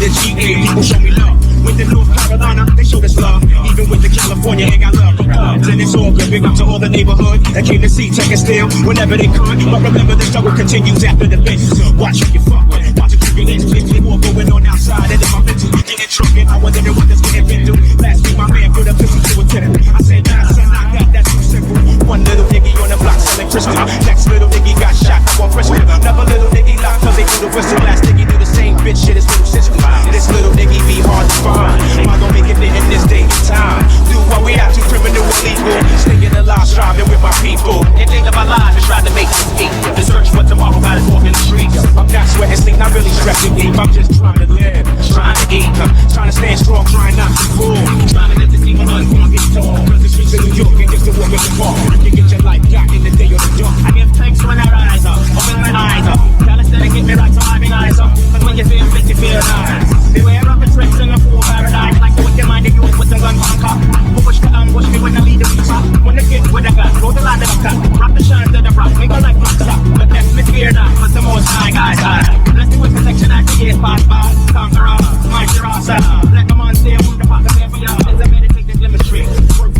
the GA, people show me love. With the North Carolina, they showed us love. Even with the California, ain't got love for clubs. And it's all good, big up to all the neighborhood that came to see, take and steal whenever they could. But remember, the struggle continues after the bench. Watch who you fuck with, watch who you get into. War going on outside, and if I'm into getting drunk, and I wonder what this getting been through. Last week, my man put a pistol to a tenant. I said, nah, son, I got that too simple. One little nigga on the block selling crystal. Next little nigga got shot up on Bristol. Another little nigga locked cause they blew the whistle. Last nigga do the same bitch shit as little sister. This little nigga be hard to find. Why don't make it in this day and time? Do what we have to, criminal illegal. Staying alive, striving with my people. And think of our lives and try to make it escape. The search for tomorrow, got us walking the streets. I'm not sweating, sleep, not really stressing deep. I'm just trying to live, trying to eat, trying to stand strong, trying not to fall. Trying to let this demon unborn get tall. Cause the streets of New York ain't just a walk in the park. You get your life got in the day or the dark. I give thanks when I rise up, open my eyes up. Gotta steady get me right so I be nice up. Cause when you feel fit, you feel nice. Beware of the tricks in the fool paradise. Like the wicked minded youth with some gun bunker. Who push the ambush me when I lead the beat up. When the kid with a gun, go the line to the cut. Rock the shine to the rock, make a life rock up. But that's me fear not, but the most high guys high. Blessed with protection at the gate, pass by. Conqueror, mind your ass up. Let the man stay, move the pocket there for y'all. It's a meditative demonstrate.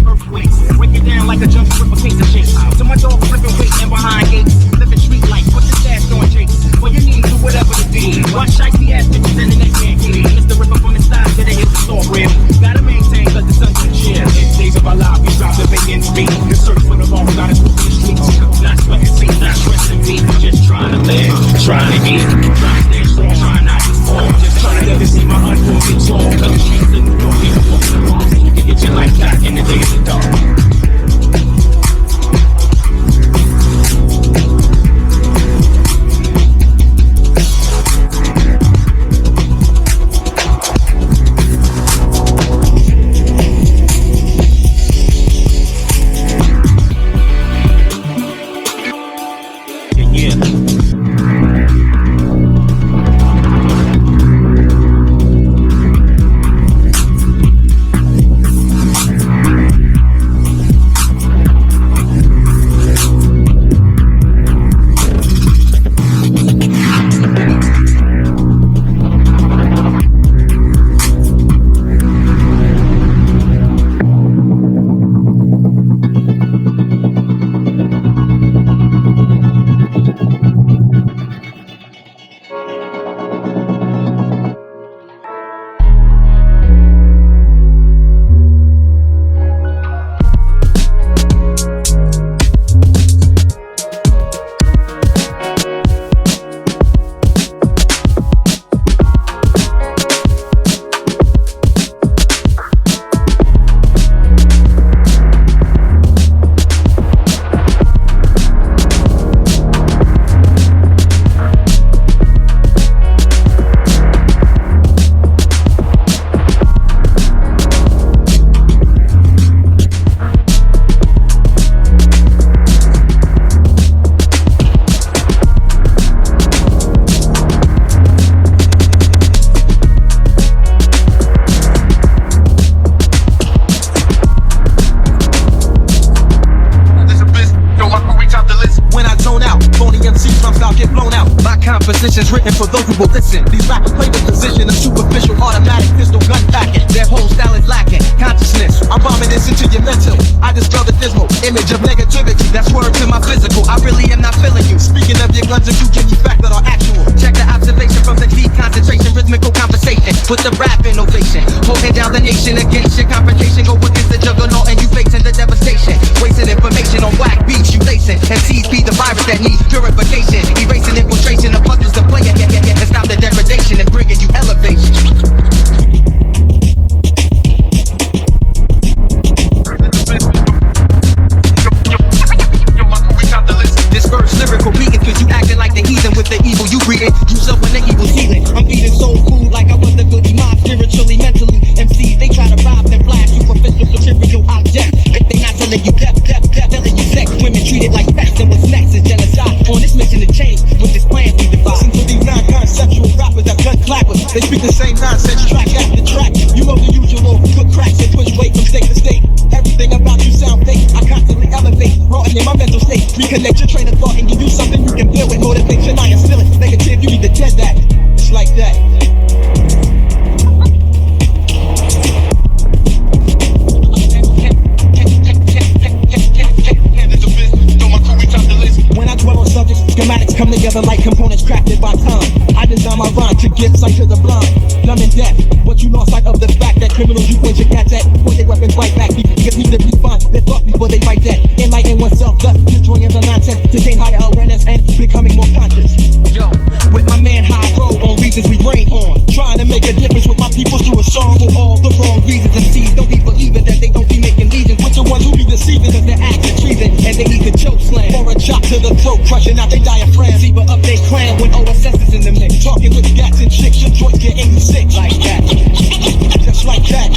Earthquakes, break it down like a jump with a case of shakes. So much all flipping waiting behind gates. Living street life, put the stash on jakes. For your need, do whatever the deed. Watch shifty ass bitches in the next man kid. Mr. Ripper from the side, till they hit the store real. Gotta maintain cause the sun's in chill. In days of our lives, we strive to make ends meet. The search for the ball, got us walking the streets. Not sweating, sleep, not stressing me. Just trying to live, trying to eat. Trying to stay strong, trying not to fall. Just trying to live and see my unborn get tall. Cause the streets of New York, people walking the wrong. You can get your life back in the day of the dark. Compositions written for those who will listen. These rappers play the position of superficial, automatic pistol gun packing. Their whole style is lacking consciousness. I'm bombing this into your mental. I dispel the dismal image of negativity that's word to my physical. I really am not feeling you. Speaking of your guns, if you give me facts that are actual. Check the observation from the deep concentration, rhythmical conversation with the rap innovation. Holding down the nation against your confrontation. Go against the juggernaut and you facing the devastation. Wasting information on whack beats you lacing. And seeds be the virus that needs purification. Erasing infiltration of others to play it, and stop the degradation and bringing you elevation. This verse lyrical beating cause you acting like the heathen with the evil you breeding. You up when the evil's healing. I'm feeding soul food like I was the goody mob. Spiritually, mentally, MCs they try to rob and flash superficial material objects. If they not telling you death, telling you sex. Women treated like pets and what's next is genocide. On this mission to change with this plan we divide. Listen to these non-conceptual rappers that gun clappers. They speak the same nonsense track after track. You know the usual, good cracks and push weight from state to state. Everything about you sound fake. I constantly elevate, broadening my mental state. Reconnect your train of thought and give you something you can build with motivation. I instill it. Negative, you need to test that. It's like that. numb and deaf. But you lost sight of the fact that criminals you point your cats at, point their weapons right back. Because need to respond, their thoughts before they write that. Enlighten oneself, thus destroying the nonsense to gain higher awareness and becoming more conscious. Yo, with my man High Road on reasons we rain on, trying to make a difference with my people through a song for all the wrong reasons and seeds. Don't be believing that they don't be making legions with the ones who be deceiving, cause they're acting treason and they need to choke slam or a chop to the throat, crushing out their diaphragm. See, but up they clan when OSS is in the mix, talking with gats and chicks. Your joints get 86 like that, just like that.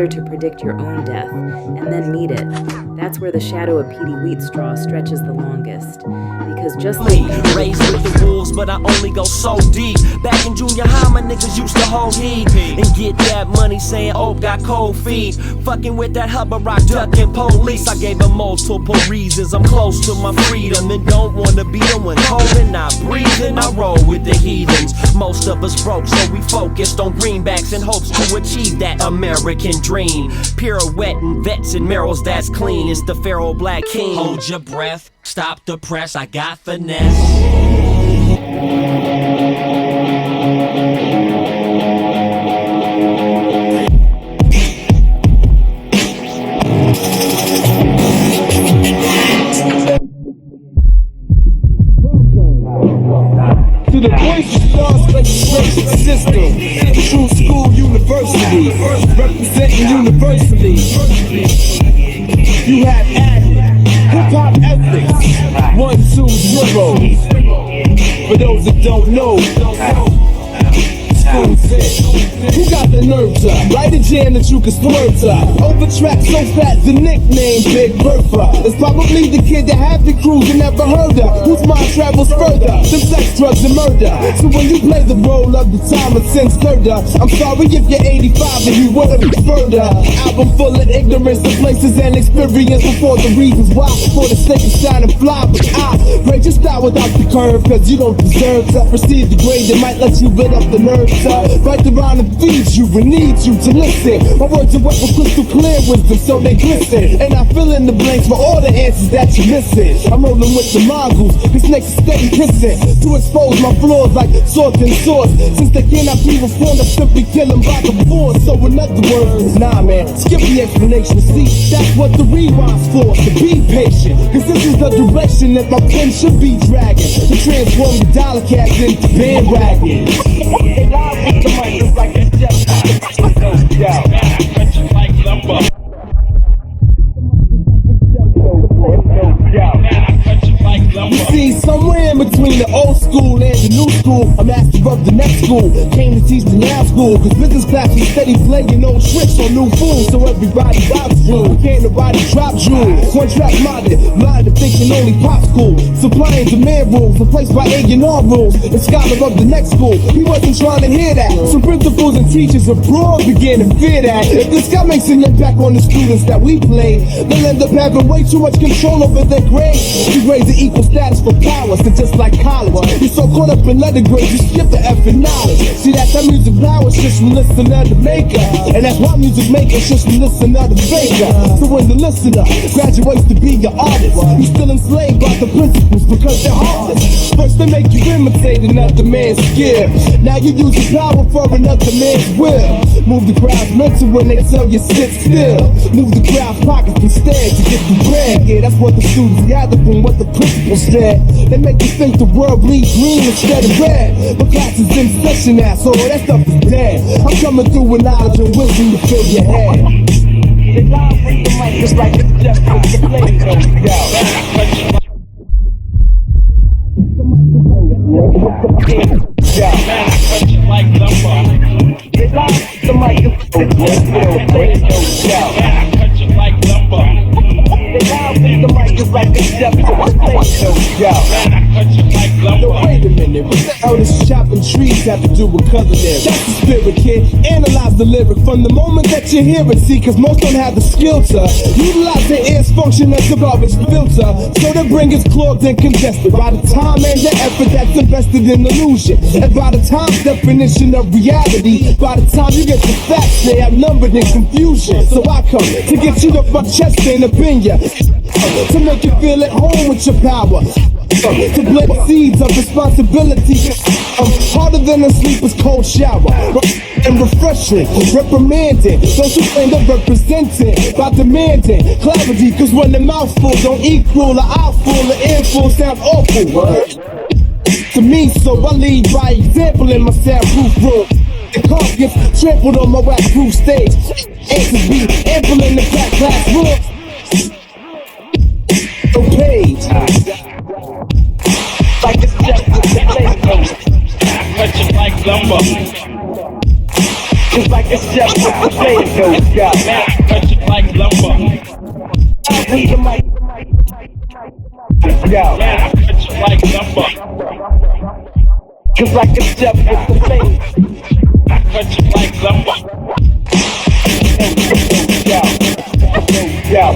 To predict your own death and then meet it. That's where the shadow of Petey Wheatstraw stretches the longest. Because just like raised with the wolves, but I only go so deep. Back in junior high, my niggas used to hold heat and get that money saying, oh, got cold feet. Fucking with that hubba rock, ducking police. I gave them multiple reasons. I'm close to my freedom and don't wanna be the one cold and not breathing. I roll with the heathens. Most of us broke, so we focused on greenbacks in hopes to achieve that American dream. Pirouetting vets and murals that's clean. It's the Pharaoh Black King. Hold your breath, stop the press, I got finesse. To the voice of stars registration system, True School University, representing universally. You have added hip-hop ethics, 1, 2, 0. For those that don't know, SKOOL said, who got the nerve to write a jam that you can swerve to? Over track so fat, the nickname Big Bertha. It's probably the kid that had the cruise and never heard of, whose mind travels further than sex, drugs, and murder. So when you play the role of the time of sin stirrer, I'm sorry if you're 85 and you wouldn't be further. Album full of ignorance of places and experience before the reasons why, for the sake of shining fly. But I pray just die without the curve, cause you don't deserve to receive the grade that might let you rid up the nerves. Right around and feeds you and needs you to listen. My words are wet with crystal clear wisdom, so they glisten. And I fill in the blanks for all the answers that you're missing. I'm rolling with the mongoose, these snakes are steady kissing to expose my flaws like swords and swords. Since they cannot be reformed, I simply kill them by the force. So in other words, nah man, skip the explanation. See, that's what the rewind's for, to be patient. Cause this is the direction that my pen should be dragging, to transform the dollar cash into bandwagon. They lie with the mic just like a jet. No doubt. You see, somewhere in between the old school and the new school, a master of the next school came to teach the now school. Cause business class was steady playing old tricks on new fools. So everybody vibes through, can't nobody drop jewels. One track minded, blind to thinking only pop school. Supplying demand rules, replaced by A&R rules. And scholar of the next school, he wasn't trying to hear that. So principals and teachers abroad began to fear that if this guy makes an impact on the students that we play, they'll end up having way too much control over their grades. The grades are equal status for power, so just like college, you're so caught up in letter grades, you skip the effing knowledge. See, that's how music power shit's from listener to maker, and that's why music maker shit's from listener to faker. So when the listener graduates to be your artist, you still enslaved enslaved by the principles because they're heartless. First they make you imitate another man's skill. Now you use your power for another man's will. Move the crowd's mental when they tell you sit still. Move the crowd's pockets instead to get the bread. Yeah, that's what the students gather from what the principal said. They make you think the world bleeds green instead of red. But class is in session, asshole, that stuff is dead. I'm coming through with knowledge and wisdom to fill your head. They lie with the mic just like it's just with the flame goes down. Like lumber. They lie with the mic just like the flame goes down. Like lumber. They lie with the mic just like it's just with the flame goes down. Yo, wait a minute, what the hell does chopping trees have to do with color lyrics? That's the spirit, kid. Analyze the lyric from the moment that you hear it. See, cause most don't have the skill to utilize their ears function as a garbage filter. So they bring is clogged and congested by the time and the effort that's invested in illusion. And by the time's definition of reality, by the time you get the facts, they outnumbered in confusion. So I come to get you off my chest and up in ya, to make you feel at home with your power. To blend seeds of responsibility, harder than a sleeper's cold shower, and refreshing, reprimanding those who claim they're representing by demanding clarity. Cause when the mouthful don't equal an outful, the earful sounds awful to me, so I lead by example in my soundproof room. The car gets trampled on my wax-proof stage. Answers be ample in the black classroom. No page. Like it's just with the flame goes. I cut you like lumber. Just like it's just with the flame goes. Yeah, man, I cut you like lumber. I read the mic. Yeah, man, I cut you like lumber. Just like it's just with the flame. I cut you like lumber. Yeah, yeah.